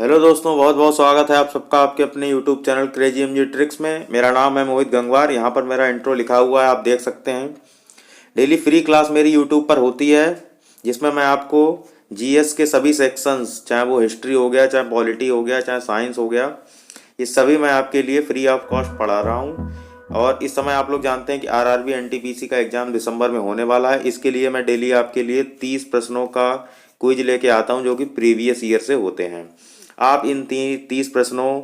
Hello दोस्तों, बहुत बहुत स्वागत है आप सबका आपके अपने YouTube channel crazy MG tricks में। मेरा नाम है मोहित गंगवार। यहाँ पर मेरा इंट्रो लिखा हुआ है, आप देख सकते हैं। डेली फ्री क्लास मेरी यूट्यूब पर होती है, जिसमें मैं आपको जीएस के सभी सेक्शंस, चाहे वो हिस्ट्री हो गया, चाहे पॉलिटी हो गया, चाहे साइंस हो गया, ये सभी मैं आपके लिए फ्री ऑफ कॉस्ट पढ़ा रहा हूँ। और इस समय आप लोग जानते हैं कि आरआरबी एनटीपीसी का एग्ज़ाम दिसंबर में होने वाला है। इसके लिए मैं डेली आपके लिए 30 प्रश्नों का क्विज लेके आता हूँ, जो कि प्रीवियस ईयर से होते हैं। आप इन 30 प्रश्नों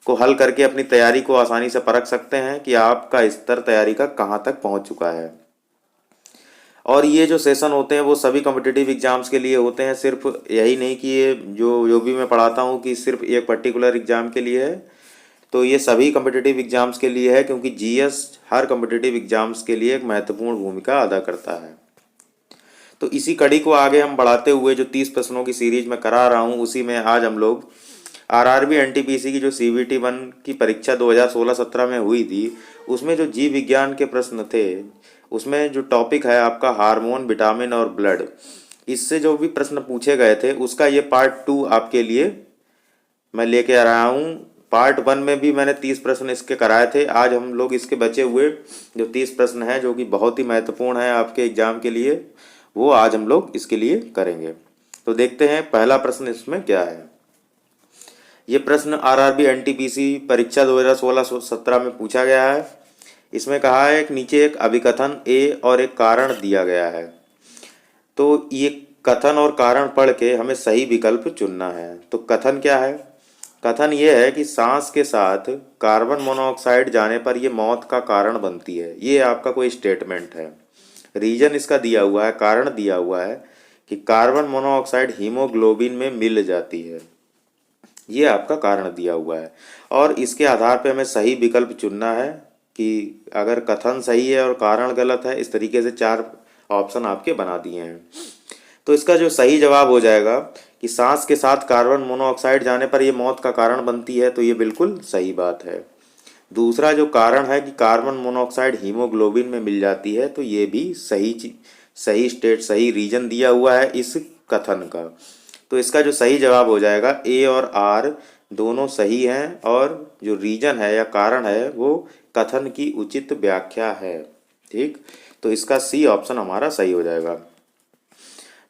को हल करके अपनी तैयारी को आसानी से परख सकते हैं कि आपका स्तर तैयारी का कहाँ तक पहुँच चुका है। और ये जो सेशन होते हैं वो सभी कॉम्पिटिटिव एग्जाम्स के लिए होते हैं। सिर्फ यही नहीं कि ये जो जो भी मैं पढ़ाता हूँ कि सिर्फ एक पर्टिकुलर एग्ज़ाम के लिए है, तो ये सभी कॉम्पिटिटिव एग्जाम्स के लिए है, क्योंकि जीएस हर कॉम्पिटिटिव एग्जाम्स के लिए एक महत्वपूर्ण भूमिका अदा करता है। तो इसी कड़ी को आगे हम बढ़ाते हुए जो 30 प्रश्नों की सीरीज में करा रहा हूँ, उसी में आज हम लोग आरआरबी एनटीपीसी की जो सीबीटी 1 की परीक्षा 2016-17 में हुई थी, उसमें जो जीव विज्ञान के प्रश्न थे, उसमें जो टॉपिक है आपका हार्मोन, विटामिन और ब्लड, इससे जो भी प्रश्न पूछे गए थे उसका ये पार्ट 2 आपके लिए मैं लेके आ रहा हूँ। पार्ट 1 में भी मैंने 30 प्रश्न इसके कराए थे। आज हम लोग इसके बचे हुए जो 30 प्रश्न हैं, जो कि बहुत ही महत्वपूर्ण है आपके एग्जाम के लिए, वो आज हम लोग इसके लिए करेंगे। तो देखते हैं पहला प्रश्न इसमें क्या है। ये प्रश्न आरआरबी एनटीपीसी परीक्षा 2016-17 में पूछा गया है। इसमें कहा है कि नीचे एक अभिकथन ए और एक कारण दिया गया है, तो ये कथन और कारण पढ़ के हमें सही विकल्प चुनना है। तो कथन क्या है? कथन ये है कि सांस के साथ कार्बन मोनोऑक्साइड जाने पर ये मौत का कारण बनती है। ये आपका कोई स्टेटमेंट है। रीजन इसका दिया हुआ है, कारण दिया हुआ है कि कार्बन मोनोऑक्साइड हीमोग्लोबिन में मिल जाती है। ये आपका कारण दिया हुआ है और इसके आधार पे हमें सही विकल्प चुनना है कि अगर कथन सही है और कारण गलत है। इस तरीके से 4 ऑप्शन आपके बना दिए हैं। तो इसका जो सही जवाब हो जाएगा कि सांस के साथ कार्बन मोनोऑक्साइड जाने पर यह मौत का कारण बनती है, तो ये बिल्कुल सही बात है। दूसरा जो कारण है कि कार्बन मोनोऑक्साइड हीमोग्लोबिन में मिल जाती है, तो ये भी सही रीजन दिया हुआ है इस कथन का। तो इसका जो सही जवाब हो जाएगा ए और आर दोनों सही हैं, और जो रीजन है या कारण है वो कथन की उचित व्याख्या है। ठीक, तो इसका सी ऑप्शन हमारा सही हो जाएगा।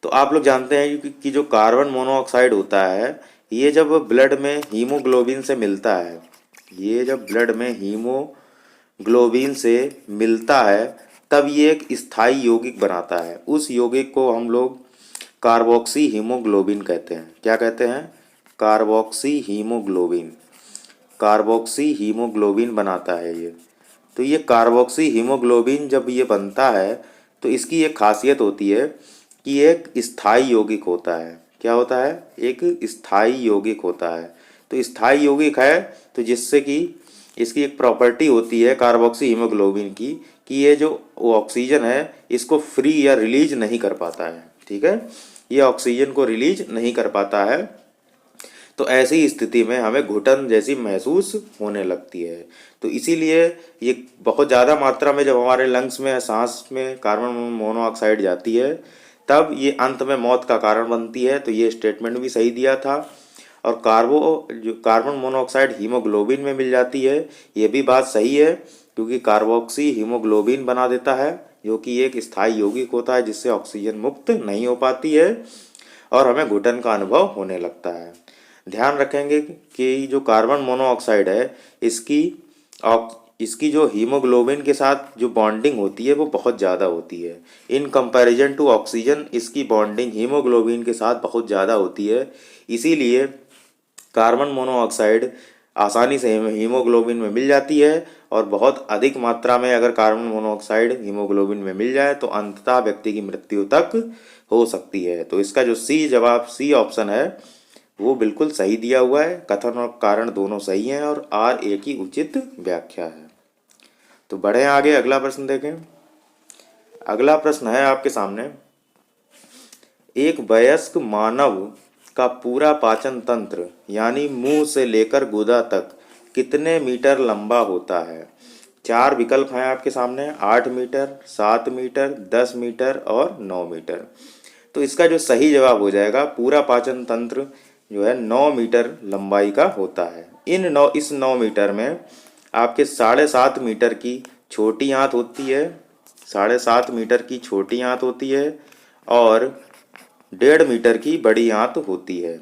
तो आप लोग जानते हैं कि जो कार्बन मोनोऑक्साइड होता है, ये जब ब्लड में हीमोग्लोबिन से मिलता है, ये जब ब्लड में हीमोग्लोबिन से मिलता है, तब ये एक स्थायी यौगिक बनाता है। उस यौगिक को हम लोग कार्बोक्सी हीमोग्लोबिन कहते हैं। क्या कहते हैं? Carboxy haemoglobin. कार्बोक्सी हीमोग्लोबिन बनाता है ये। तो ये कार्बोक्सी हीमोग्लोबिन जब ये बनता है, तो इसकी एक खासियत होती है कि एक स्थायी यौगिक होता है। क्या होता है? एक स्थायी यौगिक होता है। तो स्थायी यौगिक है, तो जिससे कि इसकी एक प्रॉपर्टी होती है कार्बोक्सी हीमोग्लोबिन की, कि ये जो ऑक्सीजन है इसको फ्री या रिलीज नहीं कर पाता है। ठीक है, ये ऑक्सीजन को रिलीज नहीं कर पाता है। तो ऐसी स्थिति में हमें घुटन जैसी महसूस होने लगती है। तो इसीलिए ये बहुत ज़्यादा मात्रा में जब हमारे लंग्स में, सांस में कार्बन मोनोऑक्साइड जाती है, तब ये अंत में मौत का कारण बनती है। तो ये स्टेटमेंट भी सही दिया था। और जो कार्बन मोनोऑक्साइड हीमोग्लोबिन में मिल जाती है, ये भी बात सही है, क्योंकि कार्बोक्सी हीमोग्लोबिन बना देता है, जो कि एक स्थायी यौगिक होता है जिससे ऑक्सीजन मुक्त नहीं हो पाती है और हमें घुटन का अनुभव होने लगता है। ध्यान रखेंगे कि जो कार्बन मोनोऑक्साइड है, इसकी जो हीमोग्लोबिन के साथ जो बॉन्डिंग होती है वो बहुत ज़्यादा होती है। इन कंपैरिजन टू ऑक्सीजन इसकी बॉन्डिंग हीमोग्लोबिन के साथ बहुत ज़्यादा होती है। इसीलिए कार्बन मोनोऑक्साइड आसानी से हीमोग्लोबिन में मिल जाती है, और बहुत अधिक मात्रा में अगर कार्बन मोनोऑक्साइड हीमोग्लोबिन में मिल जाए तो अंततः व्यक्ति की मृत्यु तक हो सकती है। तो इसका जो सी ऑप्शन है वो बिल्कुल सही दिया हुआ है। कथन और कारण दोनों सही हैं और आर ए की उचित व्याख्या है। तो बढ़े आगे, अगला प्रश्न देखें। अगला प्रश्न है आपके सामने, एक वयस्क मानव का पूरा पाचन तंत्र यानी मुंह से लेकर गुदा तक कितने मीटर लंबा होता है? 4 विकल्प हैं आपके सामने, 8 मीटर, 7 मीटर, 10 मीटर और 9 मीटर। तो इसका जो सही जवाब हो जाएगा, पूरा पाचन तंत्र जो है 9 मीटर लंबाई का होता है। इस 9 मीटर में आपके 7.5 मीटर की छोटी आंत होती है, 7.5 मीटर की छोटी आंत होती है और 1.5 मीटर की बड़ी आंत होती है।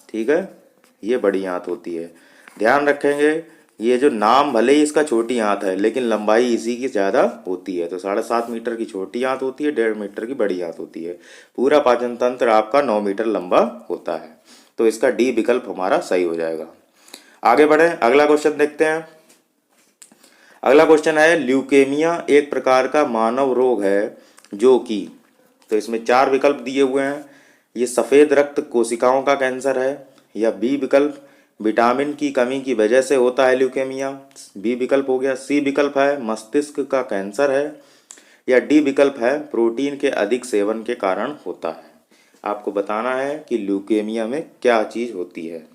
ठीक है, ये बड़ी आंत होती है। ध्यान रखेंगे, ये जो नाम भले ही इसका छोटी आंत है लेकिन लंबाई इसी की ज़्यादा होती है। तो 7.5 मीटर की छोटी आंत होती है, 1.5 मीटर की बड़ी आंत होती है। पूरा पाचन तंत्र आपका 9 मीटर लंबा होता है। तो इसका डी विकल्प हमारा सही हो जाएगा। आगे बढ़े, अगला क्वेश्चन देखते हैं। अगला क्वेश्चन है, ल्यूकेमिया एक प्रकार का मानव रोग है जो कि, तो इसमें 4 विकल्प दिए हुए हैं। ये सफ़ेद रक्त कोशिकाओं का कैंसर है, या बी विकल्प विटामिन की कमी की वजह से होता है ल्यूकेमिया, बी विकल्प हो गया। सी विकल्प है मस्तिष्क का कैंसर है, या डी विकल्प है प्रोटीन के अधिक सेवन के कारण होता है। आपको बताना है कि ल्यूकेमिया में क्या चीज़ होती है।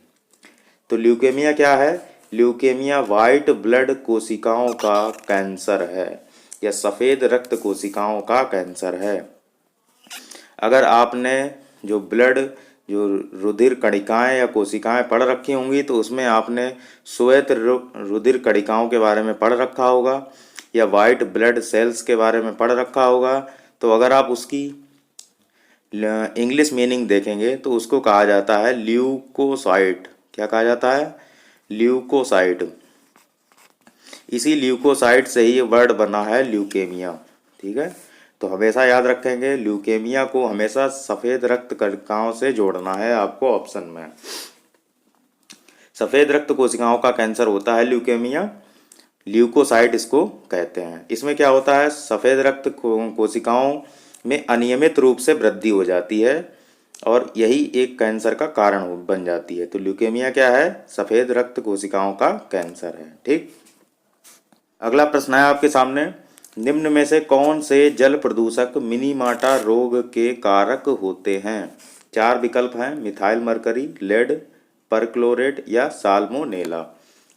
तो ल्यूकेमिया क्या है? ल्यूकेमिया वाइट ब्लड कोशिकाओं का कैंसर है, या सफ़ेद रक्त कोशिकाओं का कैंसर है। अगर आपने जो रुधिर कणिकाएं या कोशिकाएं पढ़ रखी होंगी तो उसमें आपने श्वेत रुधिर कणिकाओं के बारे में पढ़ रखा होगा, या वाइट ब्लड सेल्स के बारे में पढ़ रखा होगा। तो अगर आप उसकी इंग्लिश मीनिंग देखेंगे तो उसको कहा जाता है ल्यूकोसाइट। क्या कहा जाता है? ल्यूकोसाइट। इसी ल्यूकोसाइट से ही वर्ड बना है ल्यूकेमिया। ठीक है, तो हमेशा याद रखेंगे ल्यूकेमिया को हमेशा सफ़ेद रक्त कणिकाओं से जोड़ना है आपको ऑप्शन में। सफ़ेद रक्त कोशिकाओं का कैंसर होता है ल्यूकेमिया, ल्यूकोसाइट इसको कहते हैं। इसमें क्या होता है, सफ़ेद रक्त कोशिकाओं में अनियमित रूप से वृद्धि हो जाती है और यही एक कैंसर का कारण बन जाती है। तो ल्यूकेमिया क्या है? सफ़ेद रक्त कोशिकाओं का कैंसर है। ठीक, अगला प्रश्न है आपके सामने, निम्न में से कौन से जल प्रदूषक मिनीमाटा रोग के कारक होते हैं? 4 विकल्प हैं, मिथाइल मरकरी, लेड, परक्लोरेट या साल्मोनेला।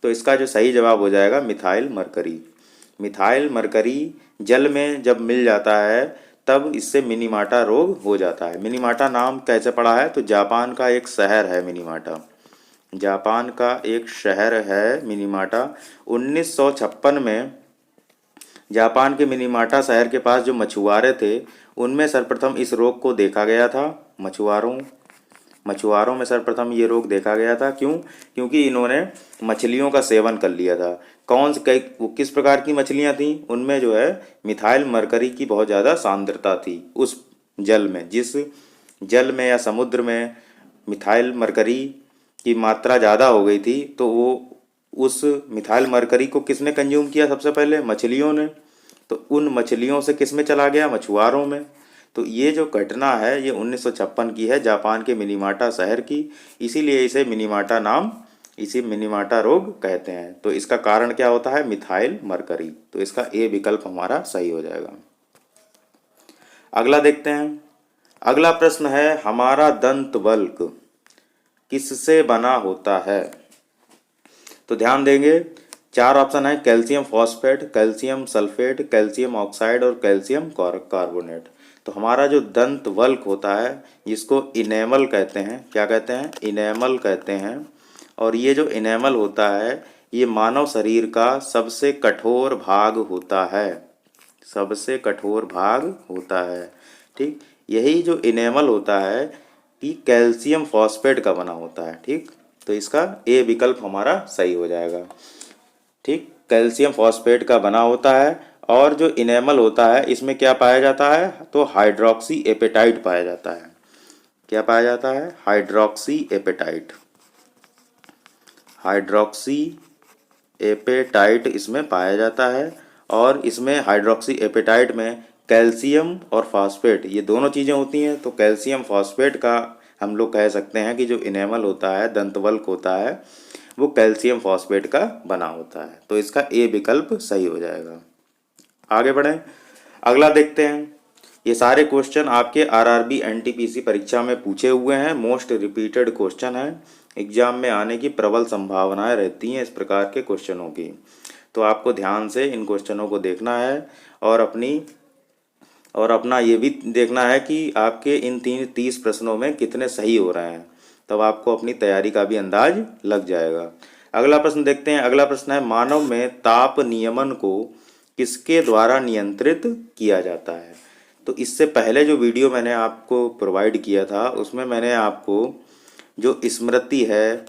तो इसका जो सही जवाब हो जाएगा मिथाइल मरकरी। मिथाइल मरकरी जल में जब मिल जाता है तब इससे मिनीमाटा रोग हो जाता है। मिनीमाटा नाम कैसे पड़ा है? तो जापान का एक शहर है मिनीमाटा, जापान का एक शहर है मिनीमाटा। 1956 में जापान के मिनीमाटा शहर के पास जो मछुआरे थे उनमें सर्वप्रथम इस रोग को देखा गया था। मछुआरों में सर्वप्रथम ये रोग देखा गया था। क्यों? क्योंकि इन्होंने मछलियों का सेवन कर लिया था। किस प्रकार की मछलियां थीं? उनमें जो है मिथाइल मरकरी की बहुत ज़्यादा सांद्रता थी उस जल में। जिस जल में या समुद्र में मिथाइल मरकरी की मात्रा ज़्यादा हो गई थी तो वो उस मिथाइल मरकरी को किसने कंज्यूम किया? सबसे पहले मछलियों ने। तो उन मछलियों से किस में चला गया? मछुआरों में। तो ये जो घटना है ये 1956 की है, जापान के मिनीमाटा शहर की। इसीलिए इसे मिनीमाटा रोग कहते हैं। तो इसका कारण क्या होता है? Methyl mercury. तो इसका ए विकल्प हमारा सही हो जाएगा। अगला देखते हैं। अगला प्रश्न है, हमारा दंत वल्क किससे बना होता है? तो ध्यान देंगे, 4 ऑप्शन है, calcium phosphate, calcium sulphate, calcium oxide और कैल्शियम कार्बोनेट। तो हमारा जो दंत वल्क होता है जिसको इनेमल कहते हैं, क्या कहते हैं? इनेमल कहते हैं। और ये जो इनेमल होता है ये मानव शरीर का सबसे कठोर भाग होता है, सबसे कठोर भाग होता है। ठीक, यही जो इनेमल होता है कि कैल्शियम फॉस्फेट का बना होता है। ठीक, तो इसका ए विकल्प हमारा सही हो जाएगा। ठीक, कैल्शियम फॉस्फेट का बना होता है। और जो इनेमल होता है इसमें क्या पाया जाता है? तो हाइड्रोक्सी एपेटाइट पाया जाता है। क्या पाया जाता है? Hydroxy apatite. हाइड्रोक्सी एपेटाइट इसमें पाया जाता है। और इसमें हाइड्रोक्सी एपेटाइट में कैल्शियम और फॉस्फेट ये दोनों चीज़ें होती हैं। तो कैल्शियम फॉस्फेट का हम लोग कह सकते हैं कि जो इनेमल होता है, दंतवल्क होता है, वो कैल्शियम फॉस्फेट का बना होता है। तो इसका ए विकल्प सही हो जाएगा। आगे बढ़ें, अगला देखते हैं। ये सारे क्वेश्चन आपके आरआरबी एनटीपीसी परीक्षा में पूछे हुए हैं, मोस्ट रिपीटेड क्वेश्चन है, एग्जाम में आने की प्रबल संभावनाएं रहती हैं इस प्रकार के क्वेश्चनों की। तो आपको ध्यान से इन क्वेश्चनों को देखना है और अपना ये भी देखना है कि आपके इन 30 प्रश्नों में कितने सही हो रहे हैं। तब आपको अपनी तैयारी का भी अंदाज लग जाएगा। अगला प्रश्न देखते हैं। अगला प्रश्न है, मानव में ताप नियमन को किसके द्वारा नियंत्रित किया जाता है? तो इससे पहले जो वीडियो मैंने आपको प्रोवाइड किया था उसमें मैंने आपको जो स्मृति है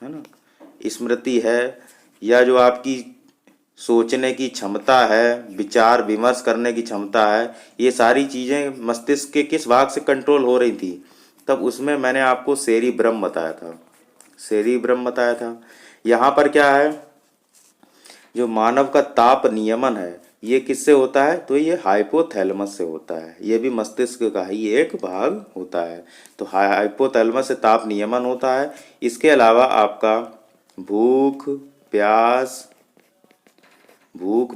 ना, स्मृति है या जो आपकी सोचने की क्षमता है, विचार विमर्श करने की क्षमता है, ये सारी चीज़ें मस्तिष्क के किस भाग से कंट्रोल हो रही थी, तब उसमें मैंने आपको सेरिब्रम बताया था, सेरिब्रम बताया था। यहाँ पर क्या है, जो मानव का ताप नियमन है ये किससे होता है? तो ये हाइपोथैलेमस से होता है। ये भी मस्तिष्क का ही एक भाग होता है। तो हाइपोथैलेमस से ताप नियमन होता है। इसके अलावा आपका भूख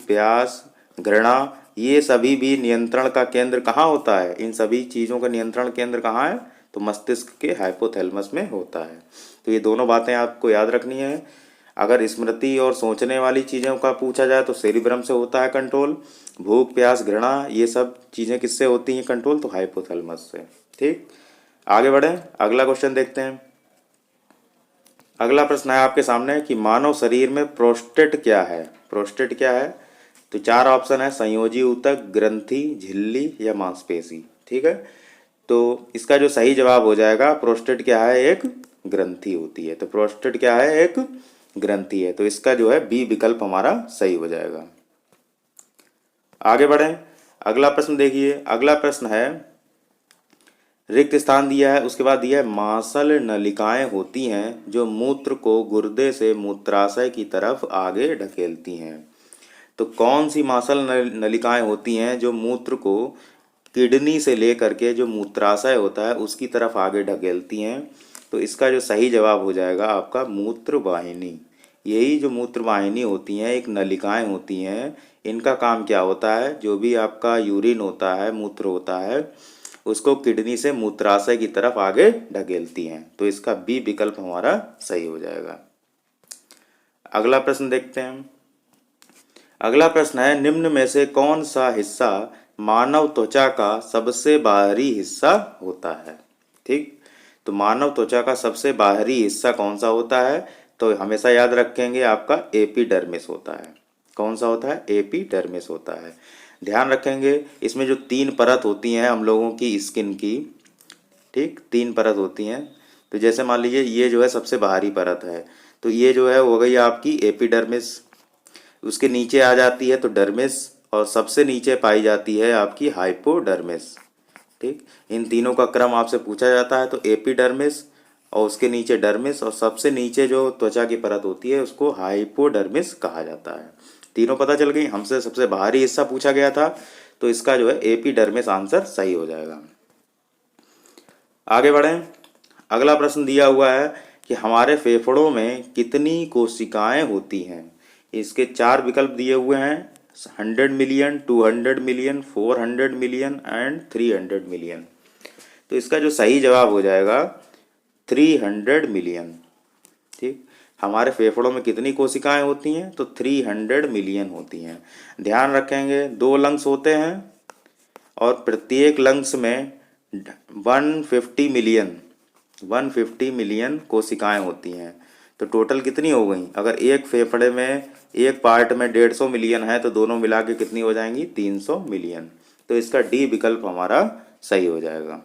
प्यास, घृणा, ये सभी भी नियंत्रण का केंद्र कहाँ होता है? इन सभी चीज़ों का नियंत्रण केंद्र कहाँ है? तो मस्तिष्क के हाइपोथैलेमस में होता है। तो ये दोनों बातें आपको याद रखनी है। अगर स्मृति और सोचने वाली चीज़ों का पूछा जाए तो सेरिब्रम से होता है कंट्रोल। भूख प्यास घृणा ये सब चीज़ें किससे होती हैं कंट्रोल? तो हाइपोथैलेमस से। ठीक, आगे बढ़ें, अगला क्वेश्चन देखते हैं। अगला प्रश्न है आपके सामने कि मानव शरीर में प्रोस्टेट क्या है? प्रोस्टेट क्या है? तो 4 ऑप्शन है, संयोजी ऊतक, ग्रंथि, झिल्ली या मांसपेशी। ठीक है, तो इसका जो सही जवाब हो जाएगा, प्रोस्टेट क्या है? एक ग्रंथि होती है। तो प्रोस्टेट क्या है? एक ग्रंथि है। तो इसका जो है बी विकल्प हमारा सही हो जाएगा। आगे बढ़ें, अगला प्रश्न देखिए। अगला प्रश्न है, रिक्त स्थान दिया है, उसके बाद दिया है मांसल नलिकाएं होती हैं जो मूत्र को गुर्दे से मूत्राशय की तरफ आगे ढकेलती हैं। तो कौन सी मांसल नलिकाएं होती हैं जो मूत्र को किडनी से लेकर के जो मूत्राशय होता है उसकी तरफ आगे ढकेलती हैं? तो इसका जो सही जवाब हो जाएगा आपका मूत्र वाहिनी। यही जो मूत्र वाहिनी होती हैं, एक नलिकाएं होती हैं, इनका काम क्या होता है? जो भी आपका यूरिन होता है, मूत्र होता है, उसको किडनी से मूत्राशय की तरफ आगे ढकेलती हैं। तो इसका बी विकल्प हमारा सही हो जाएगा। अगला प्रश्न देखते हैं। अगला प्रश्न है, निम्न में से कौन सा हिस्सा मानव त्वचा का सबसे बाहरी हिस्सा होता है? ठीक, तो मानव त्वचा का सबसे बाहरी हिस्सा कौन सा होता है? तो हमेशा याद रखेंगे आपका एपिडर्मिस होता है। कौन सा होता है? एपिडर्मिस होता है। ध्यान रखेंगे, इसमें जो 3 परत होती हैं हम लोगों की स्किन की, ठीक, 3 परत होती हैं। तो जैसे मान लीजिए ये जो है सबसे बाहरी परत है, तो ये जो है हो गई आपकी एपिडर्मिस। उसके नीचे आ जाती है तो डर्मिस, और सबसे नीचे पाई जाती है आपकी हाइपोडर्मिस। ठीक, इन तीनों का क्रम आपसे पूछा जाता है। तो एपिडर्मिस और उसके नीचे डर्मिस और सबसे नीचे जो त्वचा की परत होती है उसको हाइपोडर्मिस कहा जाता है। तीनों पता चल गई। हमसे सबसे बाहरी हिस्सा पूछा गया था, तो इसका जो है एपिडर्मिस आंसर सही हो जाएगा। आगे बढ़ें, अगला प्रश्न दिया हुआ है कि हमारे फेफड़ों में कितनी कोशिकाएं होती हैं? इसके 4 विकल्प दिए हुए हैं, 100 million, 200 million, 400 million and 300 million. तो इसका जो सही जवाब हो जाएगा 300 मिलियन। ठीक, हमारे फेफड़ों में कितनी कोशिकाएं होती हैं? तो 300 मिलियन होती हैं। ध्यान रखेंगे 2 लंग्स होते हैं और प्रत्येक लंग्स में 150 मिलियन कोशिकाएं होती हैं। तो टोटल कितनी हो गई? अगर एक फेफड़े में एक पार्ट में 150 मिलियन है तो दोनों मिला के कितनी हो जाएंगी? 300 मिलियन। तो इसका डी विकल्प हमारा सही हो जाएगा।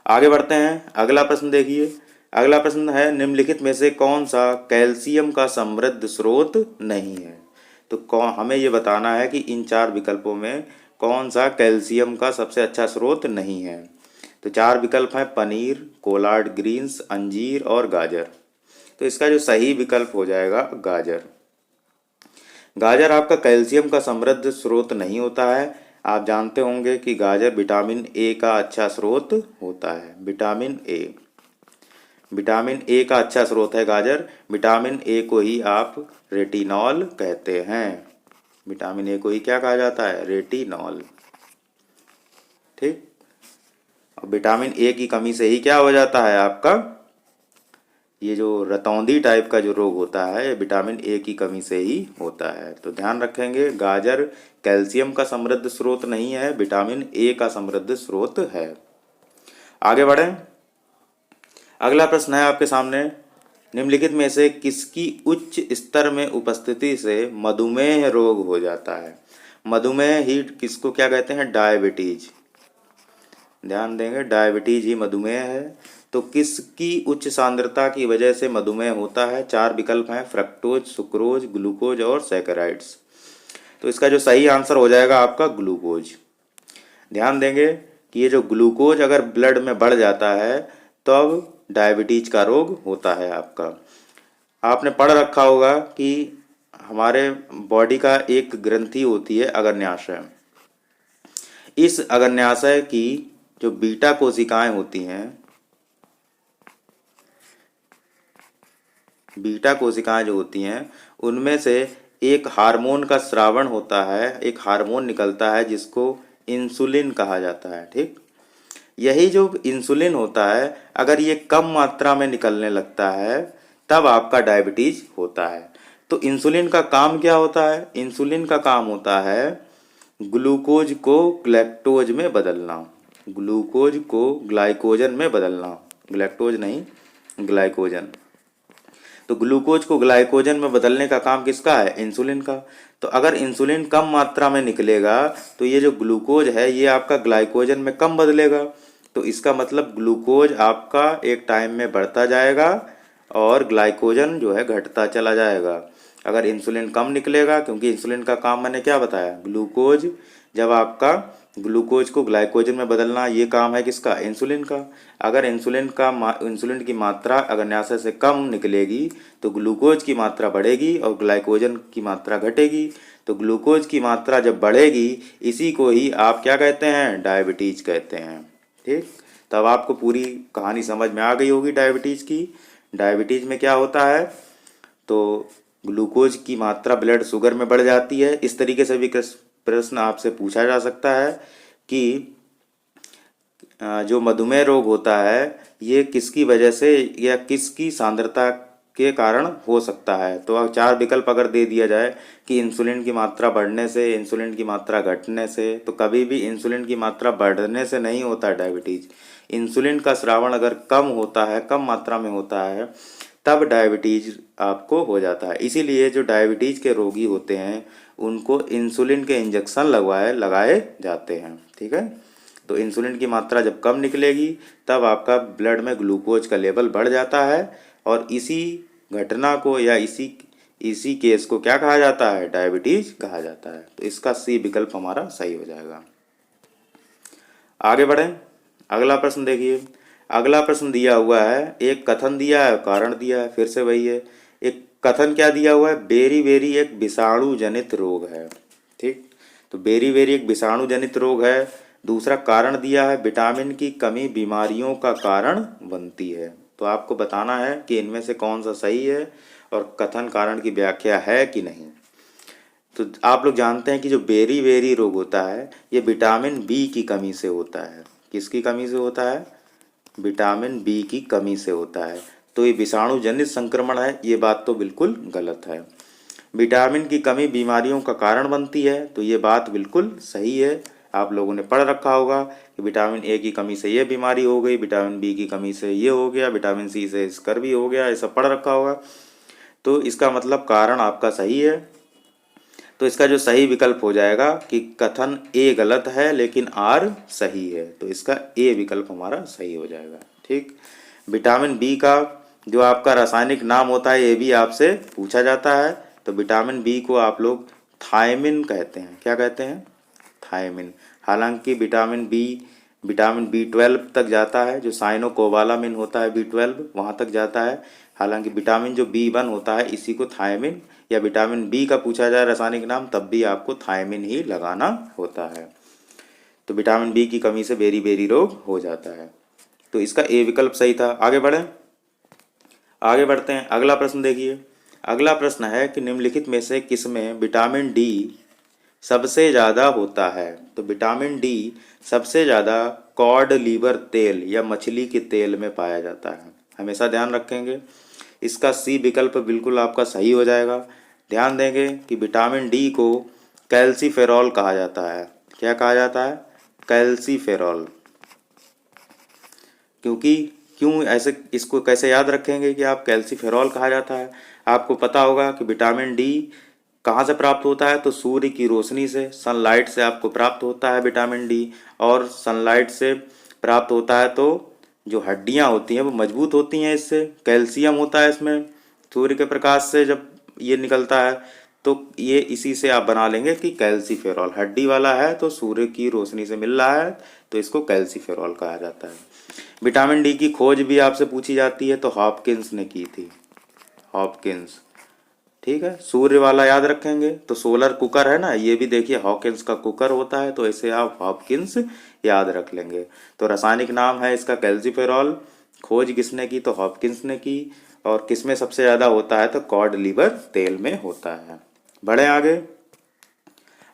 आगे बढ़ते हैं, अगला प्रश्न देखिए। अगला प्रश्न है, निम्नलिखित में से कौन सा कैल्शियम का समृद्ध स्रोत नहीं है? तो कौन, हमें ये बताना है कि इन 4 विकल्पों में कौन सा कैल्शियम का सबसे अच्छा स्रोत नहीं है। तो 4 विकल्प हैं, पनीर, कोलार्ड ग्रीन्स, अंजीर और गाजर। तो इसका जो सही विकल्प हो जाएगा गाजर। गाजर आपका कैल्शियम का समृद्ध स्रोत नहीं होता है। आप जानते होंगे कि गाजर विटामिन ए का अच्छा स्रोत होता है। विटामिन ए का अच्छा स्रोत है गाजर। विटामिन ए को ही आप रेटिनॉल कहते हैं। विटामिन ए को ही क्या कहा जाता है? रेटिनॉल। ठीक, विटामिन ए की कमी से ही क्या हो जाता है आपका? ये जो रतौंधी टाइप का जो रोग होता है विटामिन ए की कमी से ही होता है। तो ध्यान रखेंगे गाजर कैल्शियम का समृद्ध स्रोत नहीं है, विटामिन ए का समृद्ध स्रोत है। आगे बढ़ें, अगला प्रश्न है आपके सामने, निम्नलिखित में से किसकी उच्च स्तर में उपस्थिति से मधुमेह रोग हो जाता है। मधुमेह ही किसको क्या कहते हैं, डायबिटीज। ध्यान देंगे, डायबिटीज ही मधुमेह है। तो किसकी उच्च सांद्रता की वजह से मधुमेह होता है। 4 विकल्प हैं, फ्रक्टोज, सुक्रोज, ग्लूकोज और सैकराइड्स। तो इसका जो सही आंसर हो जाएगा आपका ग्लूकोज। ध्यान देंगे कि ये जो ग्लूकोज अगर ब्लड में बढ़ जाता है तब डायबिटीज का रोग होता है आपका। आपने पढ़ रखा होगा कि हमारे बॉडी का एक ग्रंथि होती है अग्न्याशय। इस अग्न्याशय की जो बीटा कोशिकाएं होती हैं, बीटा कोशिकाएं जो होती हैं उनमें से एक हार्मोन का स्रावण होता है, एक हार्मोन निकलता है जिसको इंसुलिन कहा जाता है। ठीक, यही जो इंसुलिन होता है अगर ये कम मात्रा में निकलने लगता है तब आपका डायबिटीज होता है। तो इंसुलिन का काम क्या होता है, इंसुलिन का काम होता है ग्लूकोज को ग्लैक्टोज में बदलना, ग्लूकोज को ग्लाइकोजन में बदलना, ग्लैक्टोज नहीं ग्लाइकोजन। तो ग्लूकोज को ग्लाइकोजन में बदलने का काम किसका है, इंसुलिन का। तो अगर इंसुलिन कम मात्रा में निकलेगा तो ये जो ग्लूकोज है ये आपका ग्लाइकोजन में कम बदलेगा। तो इसका मतलब ग्लूकोज आपका एक टाइम में बढ़ता जाएगा और ग्लाइकोजन जो है घटता चला जाएगा अगर इंसुलिन कम निकलेगा, क्योंकि इंसुलिन का काम मैंने क्या बताया, ग्लूकोज जब आपका ग्लूकोज को ग्लाइकोजन में बदलना ये काम है किसका, इंसुलिन का। अगर इंसुलिन की मात्रा अग्न्याशय से कम निकलेगी तो ग्लूकोज की मात्रा बढ़ेगी और ग्लाइकोजन की मात्रा घटेगी। तो ग्लूकोज की मात्रा जब बढ़ेगी इसी को ही आप क्या कहते हैं, डायबिटीज कहते हैं। ठीक, तब आपको पूरी कहानी समझ में आ गई होगी डायबिटीज की। डायबिटीज में क्या होता है, तो ग्लूकोज की मात्रा ब्लड शुगर में बढ़ जाती है। इस तरीके से भी प्रश्न आपसे पूछा जा सकता है कि जो मधुमेह रोग होता है ये किसकी वजह से या किसकी सांद्रता के कारण हो सकता है। तो 4 विकल्प अगर दे दिया जाए कि इंसुलिन की मात्रा बढ़ने से, इंसुलिन की मात्रा घटने से, तो कभी भी इंसुलिन की मात्रा बढ़ने से नहीं होता डायबिटीज। इंसुलिन का स्रावण अगर कम होता है, कम मात्रा में होता है, तब डायबिटीज आपको हो जाता है। इसीलिए जो डायबिटीज के रोगी होते हैं उनको इंसुलिन के इंजेक्शन लगाए जाते हैं। ठीक है, तो इंसुलिन की मात्रा जब कम निकलेगी तब आपका ब्लड में ग्लूकोज का लेवल बढ़ जाता है और इसी घटना को या इसी केस को क्या कहा जाता है, डायबिटीज कहा जाता है। तो इसका सी विकल्प हमारा सही हो जाएगा। आगे बढ़ें, अगला प्रश्न देखिए। अगला प्रश्न दिया हुआ है, एक कथन दिया है, कारण दिया है, फिर से वही है। एक कथन क्या दिया हुआ है, बेरी बेरी एक विषाणु जनित रोग है। ठीक, तो बेरी बेरी एक विषाणु जनित रोग है। दूसरा कारण दिया है, विटामिन की कमी बीमारियों का कारण बनती है। तो आपको बताना है कि इनमें से कौन सा सही है और कथन कारण की व्याख्या है कि नहीं। तो आप लोग जानते हैं कि जो बेरी बेरी रोग होता है ये विटामिन बी की कमी से होता है। किसकी कमी से होता है, विटामिन बी की कमी से होता है। तो ये विषाणु जनित संक्रमण है, ये बात तो बिल्कुल गलत है। विटामिन की कमी बीमारियों का कारण बनती है, तो ये बात बिल्कुल सही है। आप लोगों ने पढ़ रखा होगा कि विटामिन ए की कमी से ये बीमारी हो गई, विटामिन बी की कमी से ये हो गया, विटामिन सी से स्कर हो गया, ये सब पढ़ रखा होगा। तो इसका मतलब कारण आपका सही है। तो इसका जो सही विकल्प हो जाएगा कि कथन ए गलत है लेकिन आर सही है। तो इसका ए विकल्प हमारा सही हो जाएगा। ठीक, विटामिन बी का जो आपका रासायनिक नाम होता है ये भी आपसे पूछा जाता है। तो विटामिन बी को आप लोग थायमिन कहते हैं। क्या कहते हैं, थायमिन। हालांकि विटामिन बी 12 तक जाता है, जो साइनोकोबालामिन होता है बी 12 वहाँ तक जाता है। हालांकि विटामिन जो बी 1 होता है इसी को थायमिन, या विटामिन बी का पूछा जाए रासायनिक नाम तब भी आपको थायमिन ही लगाना होता है। तो विटामिन बी की कमी से बेरी बेरी रोग हो जाता है। तो इसका ए विकल्प सही था। आगे बढ़ें, आगे बढ़ते हैं। अगला प्रश्न देखिए। अगला प्रश्न है कि निम्नलिखित में से किसमें विटामिन डी सबसे ज़्यादा होता है। तो विटामिन डी सबसे ज़्यादा कॉड लीवर तेल या मछली के तेल में पाया जाता है। हमेशा ध्यान रखेंगे, इसका सी विकल्प बिल्कुल आपका सही हो जाएगा। ध्यान देंगे कि विटामिन डी को कैल्सीफेरॉल कहा जाता है। क्या कहा जाता है, कैल्सीफेरॉल। क्योंकि क्यों ऐसे, इसको कैसे याद रखेंगे कि आप कैल्सीफेरॉल कहा जाता है। आपको पता होगा कि विटामिन डी कहाँ से प्राप्त होता है, तो सूर्य की रोशनी से, सनलाइट से आपको प्राप्त होता है विटामिन डी। और सनलाइट से प्राप्त होता है तो जो हड्डियाँ होती हैं वो मजबूत होती हैं, इससे कैल्शियम होता है इसमें, सूर्य के प्रकाश से जब ये निकलता है तो ये इसी से आप बना लेंगे कि कैल्सीफेरॉल हड्डी वाला है तो सूर्य की रोशनी से मिल रहा है तो इसको कैल्सीफेरॉल कहा जाता है। विटामिन डी की खोज भी आपसे पूछी जाती है तो हॉपकिंस ने की थी, हॉपकिंस। ठीक है, सूर्य वाला याद रखेंगे तो सोलर कुकर है ना, ये भी देखिए हॉकिंस का कुकर होता है तो इसे आप हॉपकिंस याद रख लेंगे। तो रासायनिक नाम है इसका कैल्सीफेरॉल, खोज किसने की तो हॉपकिंस ने की, और किसमें सबसे ज़्यादा होता है तो कॉड लिवर तेल में होता है। बढ़े आगे,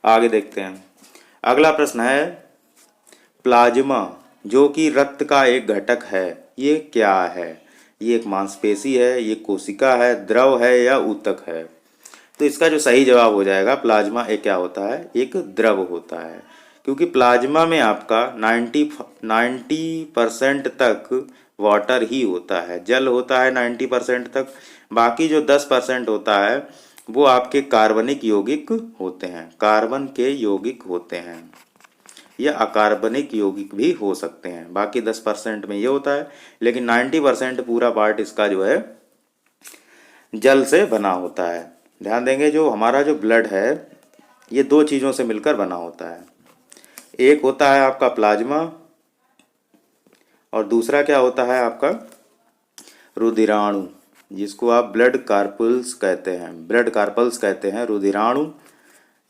आगे देखते हैं। अगला प्रश्न है प्लाज्मा जो कि रक्त का एक घटक है, ये क्या है। ये एक मांसपेशी है, ये कोशिका है, द्रव है या ऊतक है। तो इसका जो सही जवाब हो जाएगा प्लाज्मा एक क्या होता है, एक द्रव होता है। क्योंकि प्लाज्मा में आपका 90% तक वाटर ही होता है, जल होता है 90% तक। बाकी जो 10% होता है वो आपके कार्बनिक यौगिक होते हैं, कार्बन के यौगिक होते हैं, या अकार्बनिक यौगिक भी हो सकते हैं। बाकी 10% में ये होता है, लेकिन 90% पूरा पार्ट इसका जो है जल से बना होता है। ध्यान देंगे, जो हमारा जो ब्लड है ये दो चीज़ों से मिलकर बना होता है। एक होता है आपका प्लाज्मा और दूसरा क्या होता है आपका रुधिराणु, जिसको आप ब्लड कार्पल्स कहते हैं, ब्लड कार्पल्स कहते हैं, रुधिराणु।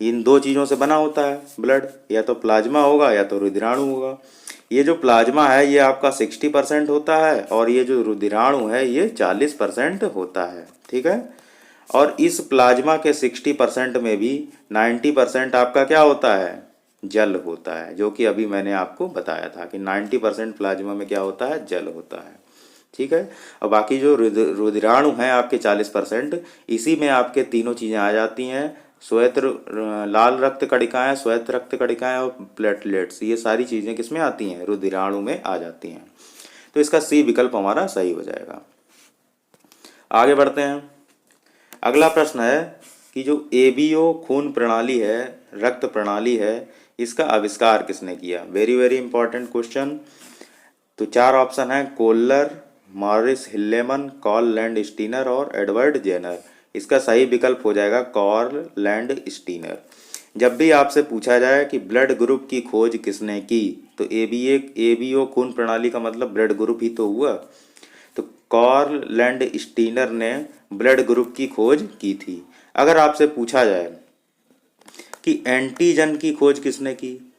इन दो चीज़ों से बना होता है ब्लड, या तो प्लाज्मा होगा या तो रुधिराणु होगा। ये जो प्लाज्मा है ये आपका 60% होता है और ये जो रुधिराणु है ये 40% होता है। ठीक है, और इस प्लाज्मा के 60% में भी 90% आपका क्या होता है, जल होता है, जो कि अभी मैंने आपको बताया था कि 90% प्लाज्मा में क्या होता है, जल होता है। ठीक है, और बाकी जो रुधिराणु हैं आपके 40%, इसी में आपके तीनों चीज़ें आ जाती हैं, श्वेत लाल रक्त कणिकाएं, श्वेत रक्त कणिकाएं और प्लेटलेट्स। ये सारी चीज़ें किसमें आती हैं, रुधिराणु में आ जाती हैं। तो इसका सी विकल्प हमारा सही हो जाएगा। आगे बढ़ते हैं। अगला प्रश्न है कि जो एबीओ खून प्रणाली है, रक्त प्रणाली है, इसका आविष्कार किसने किया। Very very important question. तो चार ऑप्शन है, Koller, Maurice Hilleman, Karl Landsteiner और एडवर्ड जेनर। इसका सही विकल्प हो जाएगा कार्ल लैंड स्टीनर। जब भी आपसे पूछा जाए कि ब्लड ग्रुप की खोज किसने की, तो एबीओ खून प्रणाली का मतलब ब्लड ग्रुप ही तो हुआ। तो कार्ल लैंड स्टीनर ने ब्लड ग्रुप की खोज की थी। अगर आपसे पूछा जाए कि एंटीजन की खोज किसने की,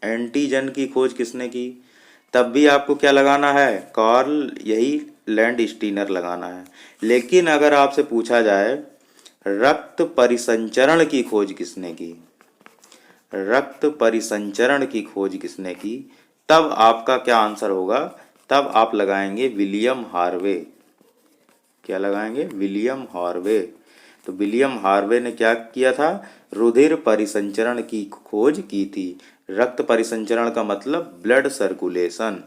एंटीजन की खोज किसने की, तब भी आपको क्या लगाना है, कार्ल यही लैंड स्टीनर लगाना है। लेकिन अगर आपसे पूछा जाए रक्त परिसंचरण की खोज किसने की, रक्त परिसंचरण की खोज किसने की, तब आपका क्या आंसर होगा, तब आप लगाएंगे विलियम हार्वे। क्या लगाएंगे, विलियम हार्वे। तो विलियम हार्वे ने क्या किया था, रुधिर परिसंचरण की खोज की थी। रक्त परिसंचरण का मतलब ब्लड सर्कुलेशन।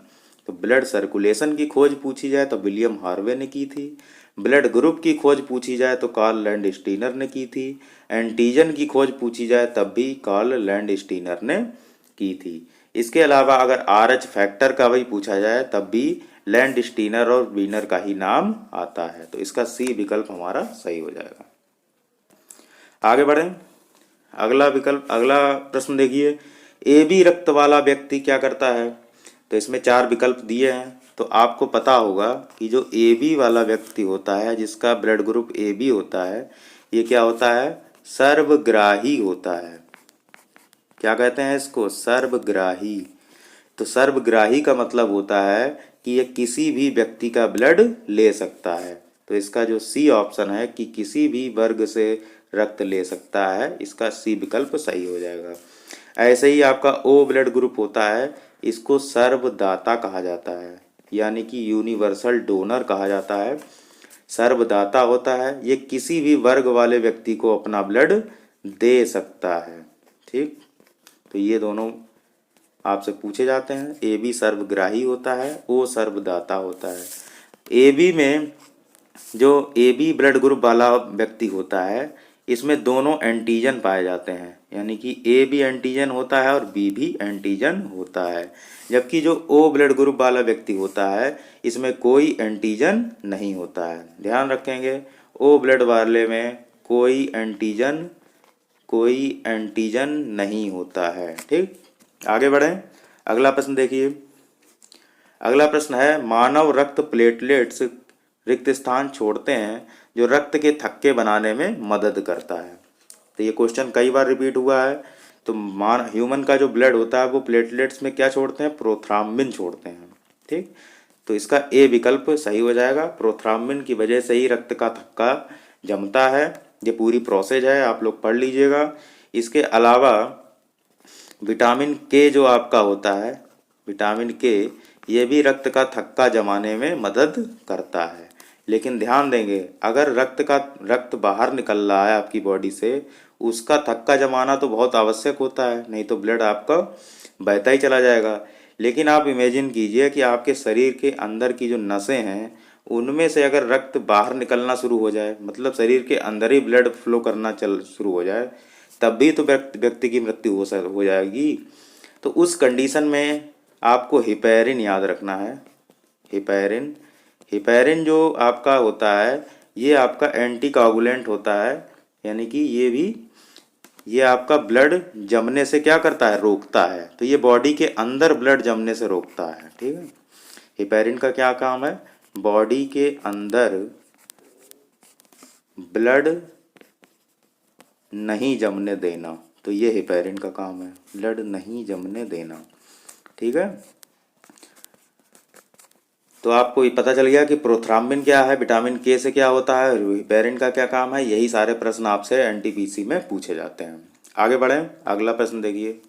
तो ब्लड सर्कुलेशन की खोज पूछी जाए तो विलियम हार्वे ने की थी। ब्लड ग्रुप की खोज पूछी जाए तो कार्ल लैंड स्टीनर ने की थी। एंटीजन की खोज पूछी जाए तब भी कार्ल लैंड स्टीनर ने की थी। इसके अलावा अगर RH फैक्टर का भी पूछा जाए तब भी लैंड स्टीनर और वीनर का ही नाम आता है। तो इसका सी विकल्प हमारा सही हो जाएगा। आगे बढ़ें। अगला विकल्प, अगला प्रश्न देखिए, AB रक्त वाला व्यक्ति क्या करता है। तो इसमें 4 विकल्प दिए हैं। तो आपको पता होगा कि जो AB वाला व्यक्ति होता है, जिसका ब्लड ग्रुप AB होता है, ये क्या होता है, सर्वग्राही होता है। क्या कहते हैं इसको, सर्वग्राही। तो सर्वग्राही का मतलब होता है कि ये किसी भी व्यक्ति का ब्लड ले सकता है। तो इसका जो सी ऑप्शन है कि किसी भी वर्ग से रक्त ले सकता है, इसका सी विकल्प सही हो जाएगा। ऐसे ही आपका O ब्लड ग्रुप होता है, इसको सर्वदाता कहा जाता है, यानी कि यूनिवर्सल डोनर कहा जाता है। सर्वदाता होता है, ये किसी भी वर्ग वाले व्यक्ति को अपना ब्लड दे सकता है। ठीक, तो ये दोनों आपसे पूछे जाते हैं। ए बी सर्वग्राही होता है, ओ सर्वदाता होता है। ए बी में जो ए बी ब्लड ग्रुप वाला व्यक्ति होता है, इसमें दोनों एंटीजन पाए जाते हैं, यानी कि ए भी एंटीजन होता है और बी भी एंटीजन होता है। जबकि जो ओ ब्लड ग्रुप वाला व्यक्ति होता है, इसमें कोई एंटीजन नहीं होता है। ध्यान रखेंगे, ओ ब्लड वाले में कोई एंटीजन नहीं होता है। ठीक, आगे बढ़ें। अगला प्रश्न देखिए। अगला प्रश्न है, मानव रक्त प्लेटलेट्स रिक्त स्थान छोड़ते हैं जो रक्त के थक्के बनाने में मदद करता है। तो ये क्वेश्चन कई बार रिपीट हुआ है। तो ह्यूमन का जो ब्लड होता है वो प्लेटलेट्स में क्या छोड़ते हैं? प्रोथ्राम्बिन छोड़ते हैं। ठीक, तो इसका ए विकल्प सही हो जाएगा। प्रोथ्राम्बिन की वजह से ही रक्त का थक्का जमता है। ये पूरी प्रोसेस है, आप लोग पढ़ लीजिएगा। इसके अलावा विटामिन के जो आपका होता है, विटामिन के, ये भी रक्त का थक्का जमाने में मदद करता है। लेकिन ध्यान देंगे, अगर रक्त बाहर निकल रहा है आपकी बॉडी से, उसका थक्का जमाना तो बहुत आवश्यक होता है, नहीं तो ब्लड आपका बहता ही चला जाएगा। लेकिन आप इमेजिन कीजिए कि आपके शरीर के अंदर की जो नसें हैं, उनमें से अगर रक्त बाहर निकलना शुरू हो जाए, मतलब शरीर के अंदर ही ब्लड फ्लो करना चल शुरू हो जाए, तब भी तो व्यक्ति की मृत्यु हो जाएगी। तो उस कंडीशन में आपको हिपैरिन याद रखना है। हिपैरिन जो आपका होता है, ये आपका एंटी कोगुलेंट होता है, यानी कि ये आपका ब्लड जमने से क्या करता है? रोकता है। तो ये बॉडी के अंदर ब्लड जमने से रोकता है। ठीक है, हिपैरिन का क्या काम है? बॉडी के अंदर ब्लड नहीं जमने देना। तो ये हिपैरिन का काम है, ब्लड नहीं जमने देना। ठीक है, तो आपको ये पता चल गया कि प्रोथ्राम्बिन क्या है, विटामिन के से क्या होता है, हिपैरिन का क्या काम है। यही सारे प्रश्न आपसे एनटीपीसी में पूछे जाते हैं। आगे बढ़ें, अगला प्रश्न देखिए।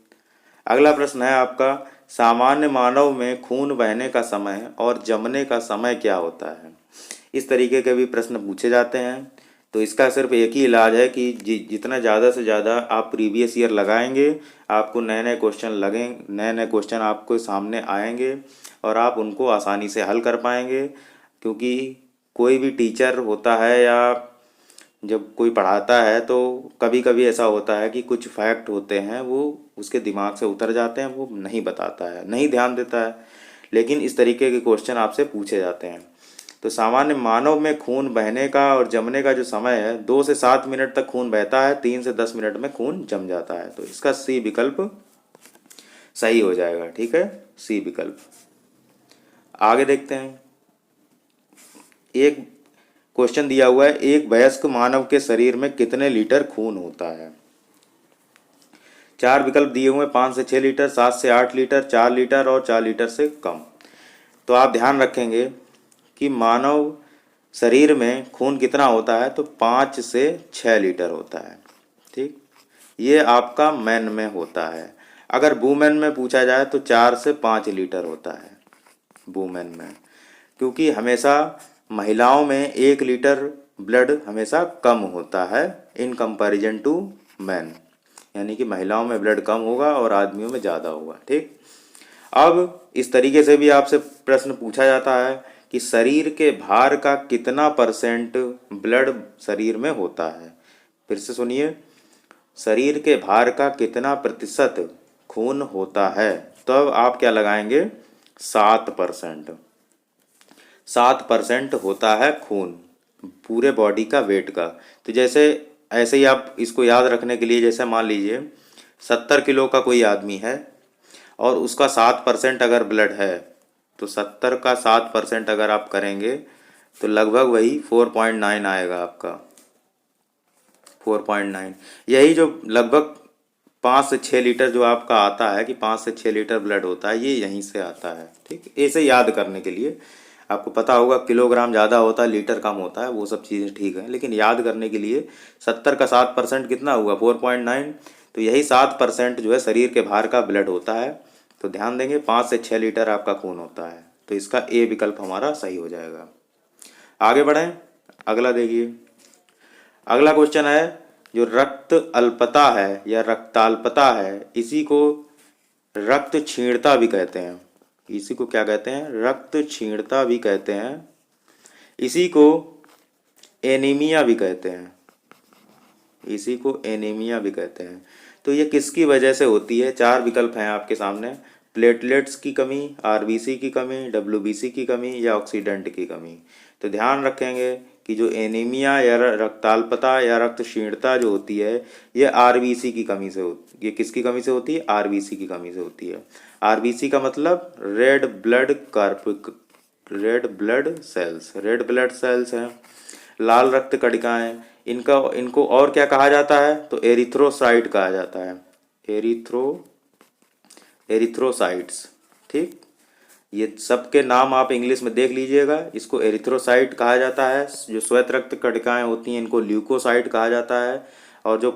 अगला प्रश्न है आपका, सामान्य मानव में खून बहने का समय और जमने का समय क्या होता है? इस तरीके के भी प्रश्न पूछे जाते हैं। तो इसका सिर्फ एक ही इलाज है कि जितना ज़्यादा से ज़्यादा आप प्रीवियस ईयर लगाएंगे, आपको नए नए क्वेश्चन आपको सामने आएंगे और आप उनको आसानी से हल कर पाएंगे। क्योंकि कोई भी टीचर होता है या जब कोई पढ़ाता है, तो कभी कभी ऐसा होता है कि कुछ फैक्ट होते हैं वो उसके दिमाग से उतर जाते हैं, वो नहीं बताता है, नहीं ध्यान देता है। लेकिन इस तरीके के क्वेश्चन आपसे पूछे जाते हैं। तो सामान्य मानव में खून बहने का और जमने का जो समय है, 2 से 7 मिनट तक खून बहता है, 3 से 10 मिनट में खून जम जाता है। तो इसका सी विकल्प सही हो जाएगा। ठीक है, सी विकल्प। आगे देखते हैं। एक क्वेश्चन दिया हुआ है, एक वयस्क मानव के शरीर में कितने लीटर खून होता है? 4 विकल्प दिए हुए हैं, 5 से 6 लीटर, 7 से 8 लीटर, 4 लीटर और 4 लीटर से कम। तो आप ध्यान रखेंगे कि मानव शरीर में खून कितना होता है, तो 5 से 6 लीटर होता है। ठीक, ये आपका मैन में होता है। अगर वुमेन में पूछा जाए तो 4 से 5 लीटर होता है वुमेन में, क्योंकि हमेशा महिलाओं में 1 लीटर ब्लड हमेशा कम होता है इन कंपैरिजन टू मैन, यानी कि महिलाओं में ब्लड कम होगा और आदमियों में ज़्यादा होगा। ठीक, अब इस तरीके से भी आपसे प्रश्न पूछा जाता है कि शरीर के भार का कितना परसेंट ब्लड शरीर में होता है? फिर से सुनिए, शरीर के भार का कितना प्रतिशत खून होता है? तो अब आप क्या लगाएंगे? 7%। 7% होता है खून पूरे बॉडी का वेट का। तो ऐसे ही आप इसको याद रखने के लिए, जैसे मान लीजिए 70 किलो का कोई आदमी है और उसका 7% अगर ब्लड है, तो 70 का 7% अगर आप करेंगे तो लगभग वही 4.9 आएगा आपका। 4.9, यही जो लगभग 5 से 6 लीटर जो आपका आता है कि 5 से 6 लीटर ब्लड होता है, ये यहीं से आता है। ठीक, ऐसे याद करने के लिए आपको पता होगा किलोग्राम ज़्यादा होता है, लीटर कम होता है, वो सब चीज़ें ठीक है, लेकिन याद करने के लिए 70 का 7% कितना हुआ? 4.9। तो यही 7% जो है शरीर के भार का ब्लड होता है। तो ध्यान देंगे, 5 से 6 लीटर आपका खून होता है। तो इसका ए विकल्प हमारा सही हो जाएगा। आगे बढ़ें, अगला देखिए। अगला क्वेश्चन है, जो रक्त अल्पता है या रक्ताल्पता है, इसी को रक्त क्षीणता भी कहते हैं। इसी को क्या कहते हैं? रक्त क्षीणता भी कहते हैं। इसी को एनीमिया भी कहते हैं। इसी को एनीमिया भी कहते हैं। तो ये किसकी वजह से होती है? 4 विकल्प हैं आपके सामने। प्लेटलेट्स की कमी, आरबीसी की कमी, डब्ल्यूबीसी की कमी या ऑक्सीडेंट की कमी। तो ध्यान रखेंगे कि जो एनीमिया या रक्ताल्पता या रक्त क्षीणता जो होती है ये आरबीसी की कमी से होती, ये किसकी कमी से होती है? आरबीसी की कमी से होती है। आरबीसी का मतलब रेड ब्लड सेल्स हैं, लाल रक्त कणिकाएं। इनको और क्या कहा जाता है? तो एरिथ्रोसाइट कहा जाता है। एरिथ्रोसाइट्स। ठीक, ये सबके नाम आप इंग्लिश में देख लीजिएगा। इसको एरिथ्रोसाइट कहा जाता है। जो श्वेत रक्त कणिकाएं होती हैं इनको ल्यूकोसाइट कहा जाता है। और जो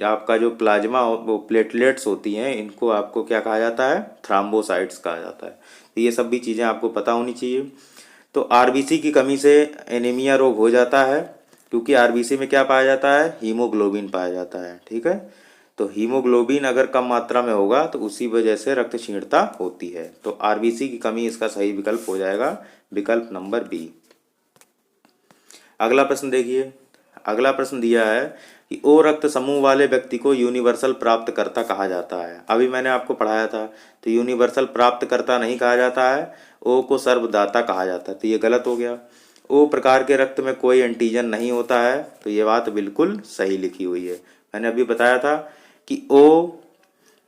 आपका जो प्लाज्मा वो प्लेटलेट्स होती हैं इनको आपको क्या कहा जाता है? थ्राम्बोसाइट्स कहा जाता है। तो ये सब भी चीज़ें आपको पता होनी चाहिए। तो आरबीसी की कमी से एनीमिया रोग हो जाता है, क्योंकि आरबीसी में क्या पाया जाता है? हीमोग्लोबिन पाया जाता है। ठीक है, तो हीमोग्लोबिन अगर कम मात्रा में होगा तो उसी वजह से रक्त क्षीणता होती है। तो आरबीसी की कमी इसका सही विकल्प हो जाएगा, विकल्प नंबर बी। अगला प्रश्न देखिए। अगला प्रश्न दिया है कि ओ रक्त समूह वाले व्यक्ति को यूनिवर्सल प्राप्तकर्ता कहा जाता है। अभी मैंने आपको पढ़ाया था, तो यूनिवर्सल प्राप्तकर्ता नहीं कहा जाता है, ओ को सर्वदाता कहा जाता है। तो ये गलत हो गया। ओ प्रकार के रक्त में कोई एंटीजन नहीं होता है, तो ये बात बिल्कुल सही लिखी हुई है। मैंने अभी बताया था कि ओ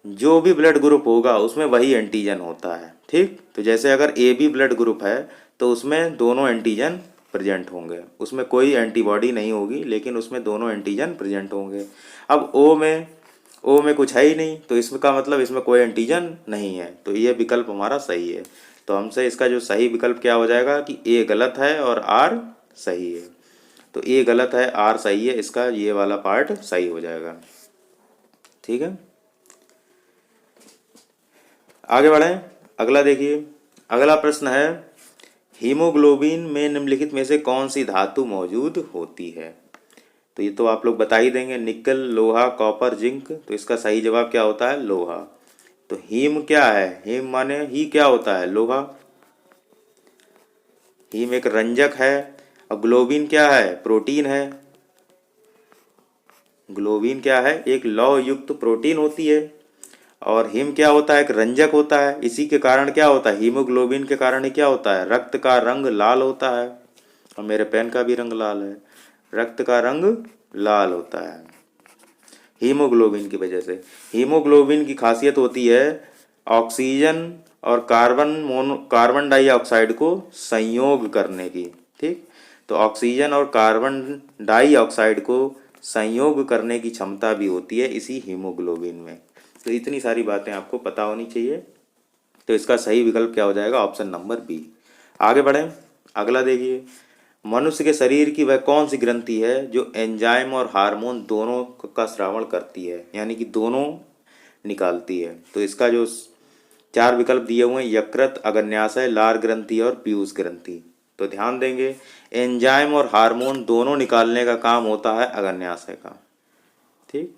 जो भी ब्लड ग्रुप होगा उसमें वही एंटीजन होता है। ठीक, तो जैसे अगर ए बी ब्लड ग्रुप है तो उसमें दोनों एंटीजन प्रेजेंट होंगे, उसमें कोई एंटीबॉडी नहीं होगी लेकिन उसमें दोनों एंटीजन प्रेजेंट होंगे। अब ओ में कुछ है ही नहीं, तो इसका मतलब इसमें कोई एंटीजन नहीं है, तो ये विकल्प हमारा सही है। तो हमसे इसका जो सही विकल्प क्या हो जाएगा कि ए गलत है और आर सही है। तो ए गलत है, आर सही है, इसका ये वाला पार्ट सही हो जाएगा। ठीक है, आगे बढ़ें। अगला देखिए। अगला प्रश्न है, हीमोग्लोबिन में निम्नलिखित में से कौन सी धातु मौजूद होती है? तो ये तो आप लोग बता ही देंगे, निकल, लोहा, कॉपर, जिंक। तो इसका सही जवाब क्या होता है? लोहा। तो हीम क्या है? हीम माने ही क्या होता है? लोहा। हीम एक रंजक है। और ग्लोबिन क्या है? प्रोटीन है। ग्लोबिन क्या है? एक लौह युक्त प्रोटीन होती है। और हीम क्या होता है? एक रंजक होता है। इसी के कारण क्या होता है? हीमोग्लोबिन के कारण ही क्या होता है? रक्त का रंग लाल होता है। और मेरे पेन का भी रंग लाल है। रक्त का रंग लाल होता है हीमोग्लोबिन की वजह से। हीमोग्लोबिन की खासियत होती है ऑक्सीजन और कार्बन डाइऑक्साइड को संयोग करने की। ठीक, तो ऑक्सीजन और कार्बन डाइऑक्साइड को संयोग करने की क्षमता भी होती है इसी हीमोग्लोबिन में। तो इतनी सारी बातें आपको पता होनी चाहिए। तो इसका सही विकल्प क्या हो जाएगा? Option number B. आगे बढ़ें। अगला देखिए। मनुष्य के शरीर की वह कौन सी ग्रंथि है जो एंजाइम और हार्मोन दोनों का श्रावण करती है, यानी कि दोनों निकालती है? तो इसका जो 4 विकल्प दिए हुए हैं, यकृत, अग्न्याशय, लार ग्रंथि और पीयूष ग्रंथि। तो ध्यान देंगे, एंजाइम और हार्मोन दोनों निकालने का काम होता है अग्न्याशय का। ठीक,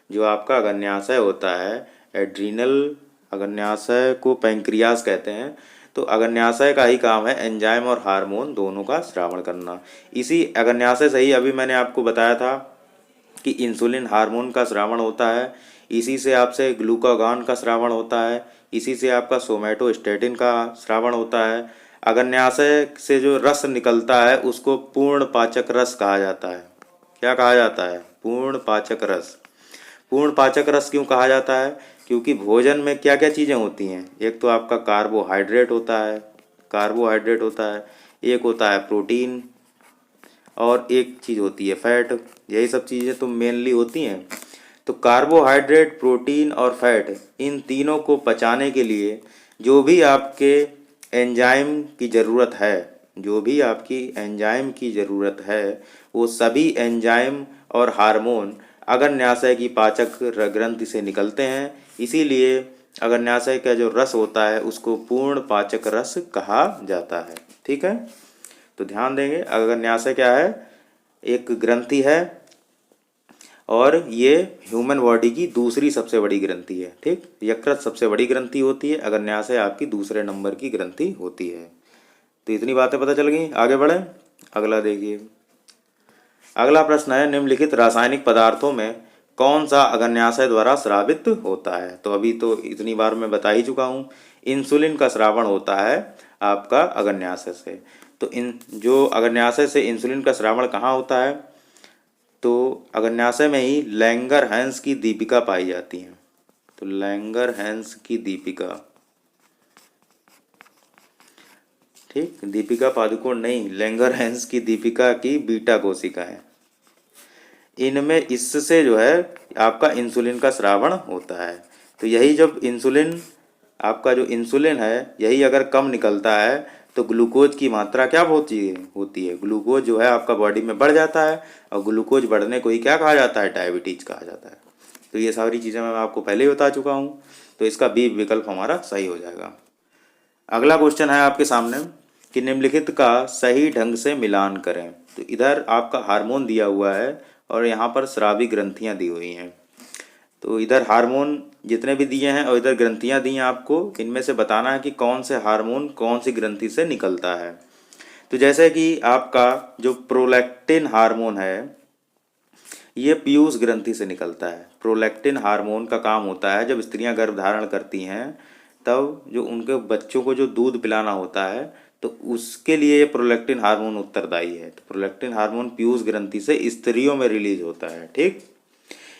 जो आपका अग्न्याशय होता है, एड्रीनल अग्न्याशय को पैंक्रियास कहते हैं। तो अग्न्याशय का ही काम है एंजाइम और हार्मोन दोनों का श्रावण करना। इसी अग्न्याशय से ही अभी मैंने आपको बताया था कि इंसुलिन हार्मोन का श्रावण होता है। इसी से आपसे ग्लूकागॉन का श्रावण होता है। इसी से आपका सोमैटोस्टेटिन का श्रावण होता है। अग्न्याशय से जो रस निकलता है उसको पूर्ण पाचक रस कहा जाता है। क्या कहा जाता है? पूर्ण पाचक रस। पूर्ण पाचक रस क्यों कहा जाता है? क्योंकि भोजन में क्या क्या चीज़ें होती हैं? एक तो आपका कार्बोहाइड्रेट होता है, एक होता है प्रोटीन, और एक चीज़ होती है फैट। यही सब चीज़ें तो मेनली होती हैं। तो कार्बोहाइड्रेट, प्रोटीन और फैट, इन तीनों को पचाने के लिए जो भी आपके एंजाइम की ज़रूरत है, वो सभी एंजाइम और हार्मोन अग्न्याशय की पाचक ग्रंथि से निकलते हैं। इसीलिए अग्न्याशय का जो रस होता है उसको पूर्ण पाचक रस कहा जाता है। ठीक है, तो ध्यान देंगे, अग्न्याशय क्या है? एक ग्रंथि है और ये ह्यूमन बॉडी की दूसरी सबसे बड़ी ग्रंथि है। ठीक, यकृत सबसे बड़ी ग्रंथि होती है, अग्न्याशय आपकी दूसरे नंबर की ग्रंथि होती है। तो इतनी बातें पता चल गई। आगे बढ़े, अगला देखिए। अगला प्रश्न है, निम्नलिखित रासायनिक पदार्थों में कौन सा अग्न्याशय द्वारा स्रावित होता है? तो अभी तो इतनी बार मैं बता ही चुका हूँ, इंसुलिन का स्रावण होता है आपका अग्न्याशय से। तो इन जो अग्न्याशय से इंसुलिन का स्रावण कहाँ होता है? तो अग्न्याशय में ही लैंगरहैंस की दीपिका पाई जाती है। तो लैंगरहैंस की दीपिका, ठीक, दीपिका पादुकोण नहीं, लैंगरहैंस की दीपिका की बीटा कोशिकाएं, इनमें इससे जो है आपका इंसुलिन का स्रावण होता है। तो यही जब इंसुलिन, आपका जो इंसुलिन है, यही अगर कम निकलता है तो ग्लूकोज की मात्रा क्या होती है, ग्लूकोज जो है आपका बॉडी में बढ़ जाता है, और ग्लूकोज बढ़ने को ही क्या कहा जाता है? डायबिटीज कहा जाता है। तो ये सारी चीज़ें मैं आपको पहले ही बता चुका हूँ, तो इसका बी विकल्प हमारा सही हो जाएगा। अगला क्वेश्चन है आपके सामने कि निम्नलिखित का सही ढंग से मिलान करें। तो इधर आपका हार्मोन दिया हुआ है और यहाँ पर स्रावी ग्रंथियाँ दी हुई हैं। तो इधर हार्मोन जितने भी दिए हैं और इधर ग्रंथियाँ दी हैं, आपको इनमें से बताना है कि कौन से हार्मोन कौन सी ग्रंथि से निकलता है। तो जैसे कि आपका जो प्रोलैक्टिन हार्मोन है, ये पीयूष ग्रंथि से निकलता है। प्रोलैक्टिन हार्मोन का काम होता है जब स्त्रियां गर्भ धारण करती हैं, तब जो उनके बच्चों को जो दूध पिलाना होता है, तो उसके लिए ये प्रोलैक्टिन हार्मोन उत्तरदायी है। तो प्रोलैक्टिन हार्मोन पीयूष ग्रंथि से स्त्रियों में रिलीज होता है। ठीक,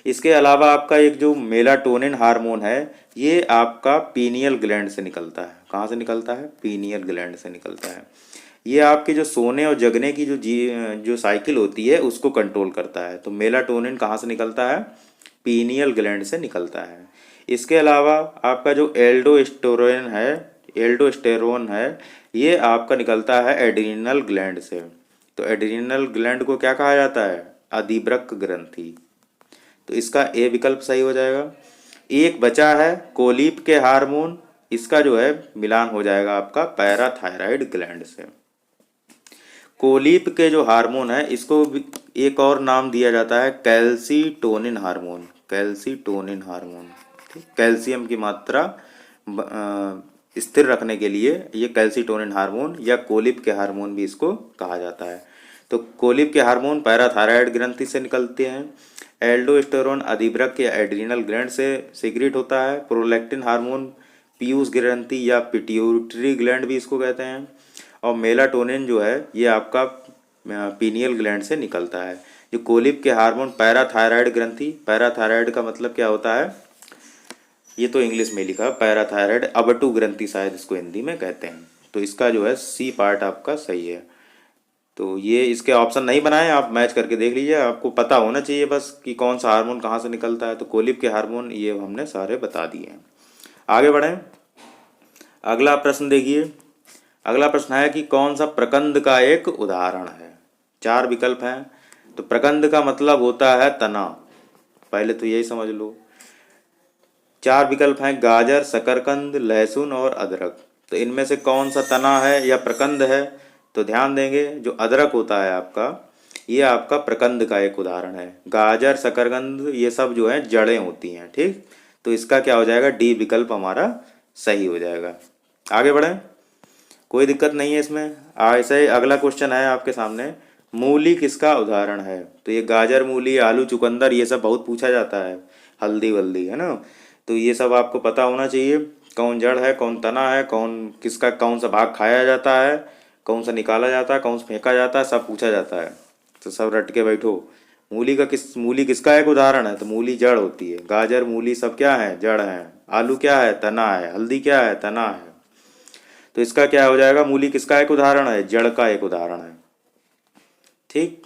इसके अलावा आपका एक जो मेलाटोनिन हार्मोन है, ये आपका पीनियल ग्लैंड से निकलता है। कहाँ से निकलता है? पीनियल ग्लैंड से निकलता है। ये आपके जो सोने और जगने की जो साइकिल होती है उसको कंट्रोल करता है। तो मेलाटोनिन कहाँ से निकलता है? पीनियल ग्लैंड से निकलता है। इसके अलावा आपका जो एल्डोस्टेरोन है, ये आपका निकलता है एड्रिनल ग्लैंड से। तो एड्रिनल ग्लैंड को क्या कहा जाता है? अधिवृक्क ग्रंथि। तो इसका ए विकल्प सही हो जाएगा। एक बचा है कोलीप के हार्मोन, इसका जो है मिलान हो जाएगा आपका पैराथायराइड ग्लैंड से। कोलीप के जो हार्मोन है, इसको एक और नाम दिया जाता है कैल्सीटोनिन हार्मोन। कैल्सीटोनिन हार्मोन, ठीक, कैल्शियम की मात्रा स्थिर रखने के लिए ये कैल्सीटोनिन हार्मोन या कोलिप के हार्मोन भी इसको कहा जाता है। तो कोलिप के हार्मोन पैराथायराइड ग्रंथि से निकलते हैं। एल्डोस्टेरोन अधिवृक्क या एड्रिनल ग्लैंड से सिक्रीट होता है। प्रोलैक्टिन हार्मोन पीयूष ग्रंथि या पिट्यूटरी ग्लैंड भी इसको कहते हैं। और मेलाटोनिन जो है ये आपका पीनियल ग्लैंड से निकलता है। जो कोलिप के हार्मोन पैराथायराइड ग्रंथि, पैराथायराइड का मतलब क्या होता है? ये तो इंग्लिश में लिखा है पैराथायराइड अबटू ग्रंथि, शायद इसको हिंदी में कहते हैं। तो इसका जो है सी पार्ट आपका सही है। तो ये इसके ऑप्शन नहीं बनाए, आप मैच करके देख लीजिए, आपको पता होना चाहिए बस कि कौन सा हार्मोन कहाँ से निकलता है। तो कोलिप के हार्मोन ये हमने सारे बता दिए हैं। आगे बढ़ें, अगला प्रश्न देखिए। अगला प्रश्न है कि कौन सा प्रकंद का एक उदाहरण है? 4 विकल्प हैं। तो प्रकंद का मतलब होता है तना, पहले तो यही समझ लो। 4 विकल्प हैं, गाजर, शकरकंद, लहसुन और अदरक। तो इनमें से कौन सा तना है या प्रकंद है? तो ध्यान देंगे, जो अदरक होता है आपका, ये आपका प्रकंद का एक उदाहरण है। गाजर, शकरकंद ये सब जो है जड़ें होती हैं। ठीक, तो इसका क्या हो जाएगा? डी विकल्प हमारा सही हो जाएगा। आगे बढ़ें, कोई दिक्कत नहीं है इसमें। ऐसे ही अगला क्वेश्चन है आपके सामने, मूली किसका उदाहरण है? तो ये गाजर, मूली, आलू, चुकंदर ये सब बहुत पूछा जाता है, हल्दी वल्दी, है ना। तो ये सब आपको पता होना चाहिए, कौन जड़ है, कौन तना है, कौन सा भाग खाया जाता है, कौन सा निकाला जाता है, कौन सा फेंका जाता है, सब पूछा जाता है। तो सब रट के बैठो। मूली किसका एक उदाहरण है? तो मूली जड़ होती है। गाजर, मूली सब क्या है? जड़ है। आलू क्या है? तना है। हल्दी क्या है? तना है। तो इसका क्या हो जाएगा? मूली किसका एक उदाहरण है? जड़ का एक उदाहरण है। ठीक,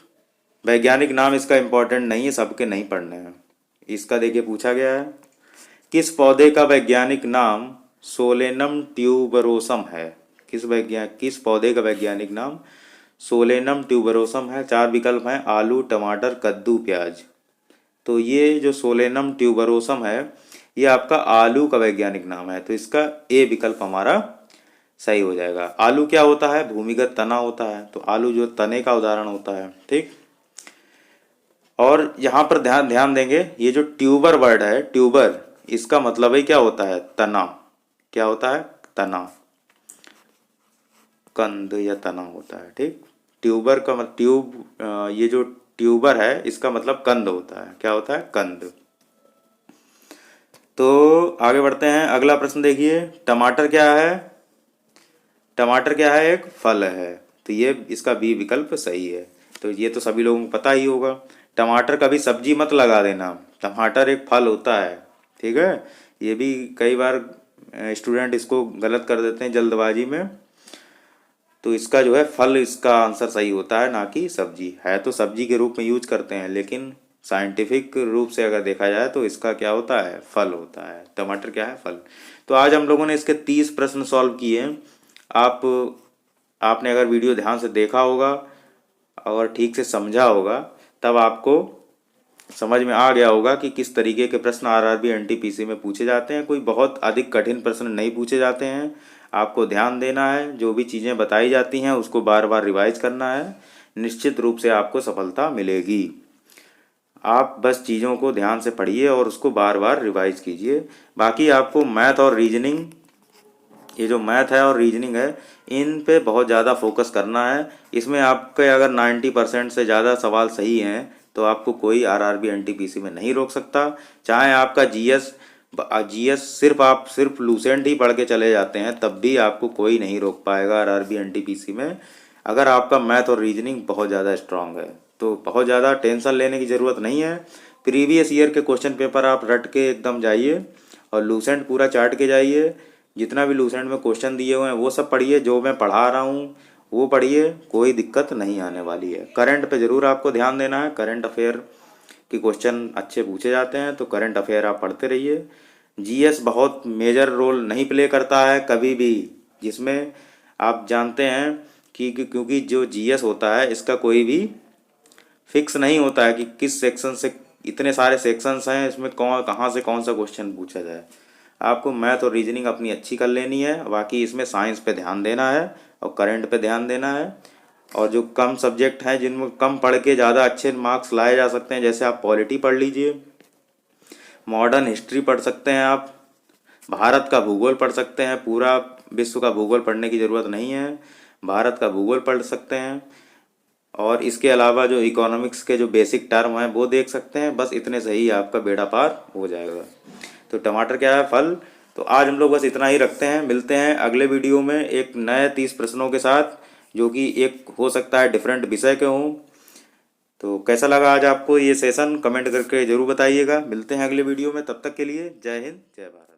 वैज्ञानिक नाम इसका इंपॉर्टेंट नहीं है, सबके नहीं पढ़ने हैं। इसका देखिए पूछा गया है, किस पौधे का वैज्ञानिक नाम सोलेनम ट्यूबरोसम है? किस पौधे का वैज्ञानिक नाम सोलेनम ट्यूबरोसम है? 4 विकल्प हैं, आलू, टमाटर, कद्दू, प्याज। तो ये जो सोलेनम ट्यूबरोसम है, ये आपका आलू का वैज्ञानिक नाम है। तो इसका ए विकल्प हमारा सही हो जाएगा। आलू क्या होता है? भूमिगत तना होता है। तो आलू जो तने का उदाहरण होता है। ठीक, और यहाँ पर ध्यान ध्यान देंगे, ये जो ट्यूबर वर्ड है, ट्यूबर, इसका मतलब ही क्या होता है? तना। क्या होता है? तना, कंद या तना होता है। ठीक, ट्यूबर का मतलब ये जो ट्यूबर है इसका मतलब कंद होता है। क्या होता है? कंद। तो आगे बढ़ते हैं, अगला प्रश्न देखिए, टमाटर क्या है? टमाटर क्या है? एक फल है। तो ये इसका बी विकल्प सही है। तो ये तो सभी लोगों को पता ही होगा। टमाटर कभी सब्जी मत लगा देना, टमाटर एक फल होता है। ठीक है, ये भी कई बार स्टूडेंट इसको गलत कर देते हैं जल्दबाजी में। तो इसका जो है फल, इसका आंसर सही होता है, ना कि सब्जी। है तो सब्जी के रूप में यूज करते हैं, लेकिन साइंटिफिक रूप से अगर देखा जाए तो इसका क्या होता है? फल होता है। टमाटर क्या है? फल। तो आज हम लोगों ने इसके 30 प्रश्न सॉल्व किए हैं। आप आपने अगर वीडियो ध्यान से देखा होगा और ठीक से समझा होगा, तब आपको समझ में आ गया होगा कि किस तरीके के प्रश्न आरआरबी एनटीपीसी में पूछे जाते हैं। कोई बहुत अधिक कठिन प्रश्न नहीं पूछे जाते हैं। आपको ध्यान देना है, जो भी चीज़ें बताई जाती हैं उसको बार बार रिवाइज करना है। निश्चित रूप से आपको सफलता मिलेगी। आप बस चीज़ों को ध्यान से पढ़िए और उसको बार बार रिवाइज कीजिए। बाकी आपको मैथ और रीजनिंग, ये जो मैथ है और रीजनिंग है, इन पे बहुत ज़्यादा फोकस करना है। इसमें आपके अगर 90% से ज़्यादा सवाल सही हैं तो आपको कोई आरआरबी एनटीपीसी में नहीं रोक सकता। चाहे आपका जीएस जीएस सिर्फ लूसेंट ही पढ़ के चले जाते हैं, तब भी आपको कोई नहीं रोक पाएगा आरआरबी एनटीपीसी में, अगर आपका मैथ और रीजनिंग बहुत ज़्यादा स्ट्रांग है। तो बहुत ज़्यादा टेंशन लेने की ज़रूरत नहीं है। प्रीवियस ईयर के क्वेश्चन पेपर आप रट के एकदम जाइए और लूसेंट पूरा चाट के जाइए। जितना भी लूसेंट में क्वेश्चन दिए हुए हैं वो सब पढ़िए, जो मैं पढ़ा रहा हूँ वो पढ़िए, कोई दिक्कत नहीं आने वाली है। करंट पे ज़रूर आपको ध्यान देना है, करंट अफेयर के क्वेश्चन अच्छे पूछे जाते हैं, तो करंट अफेयर आप पढ़ते रहिए। जीएस बहुत मेजर रोल नहीं प्ले करता है कभी भी, जिसमें आप जानते हैं कि क्योंकि जो जीएस होता है इसका कोई भी फिक्स नहीं होता है कि किस सेक्शन से, इतने सारे सेक्शंस हैं इसमें कौन कहाँ से कौन सा क्वेश्चन पूछा जाए। आपको मैथ और रीजनिंग अपनी अच्छी कर लेनी है, बाकी इसमें साइंस पे ध्यान देना है और करंट पे ध्यान देना है। और जो कम सब्जेक्ट हैं जिनमें कम पढ़ के ज़्यादा अच्छे मार्क्स लाए जा सकते हैं, जैसे आप पॉलिटी पढ़ लीजिए, मॉडर्न हिस्ट्री पढ़ सकते हैं, आप भारत का भूगोल पढ़ सकते हैं। पूरा विश्व का भूगोल पढ़ने की ज़रूरत नहीं है, भारत का भूगोल पढ़ सकते हैं। और इसके अलावा जो इकोनॉमिक्स के जो बेसिक टर्म हैं वो देख सकते हैं। बस इतने से ही आपका बेड़ा पार हो जाएगा। तो टमाटर क्या है? फल। तो आज हम लोग बस इतना ही रखते हैं। मिलते हैं अगले वीडियो में एक नए 30 प्रश्नों के साथ, जो कि एक हो सकता है डिफरेंट विषय के हों। तो कैसा लगा आज आपको ये सेशन, कमेंट करके ज़रूर बताइएगा। मिलते हैं अगले वीडियो में, तब तक के लिए जय हिंद जय भारत।